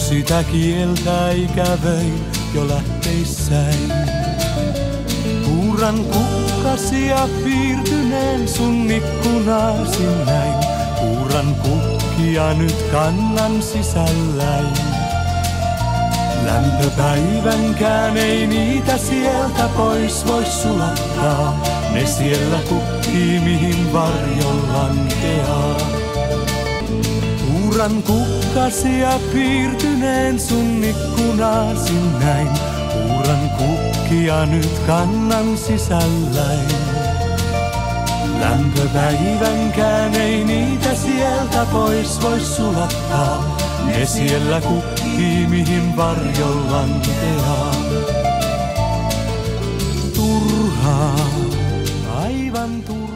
sitä kieltä ikävöin jo lähteissäin. Puuran kukkasia piirtyneen sun ikkunaasin näin. Puuran kukkia nyt kannan sisälläin. Lämpöpäivänkään ei niitä sieltä pois voi sulattaa. Ne siellä kukkii mihin varjo lankeaa. Puuran kukkasia piirtyneen sun ikkunaasin näin. Puuran kukkia nyt kannan sisälläin. Lämpöpäivänkään ei niitä sieltä pois voi sulattaa. Ne siellä kukkii mihin varjo lankeaa. Turhaa, aivan turhaa.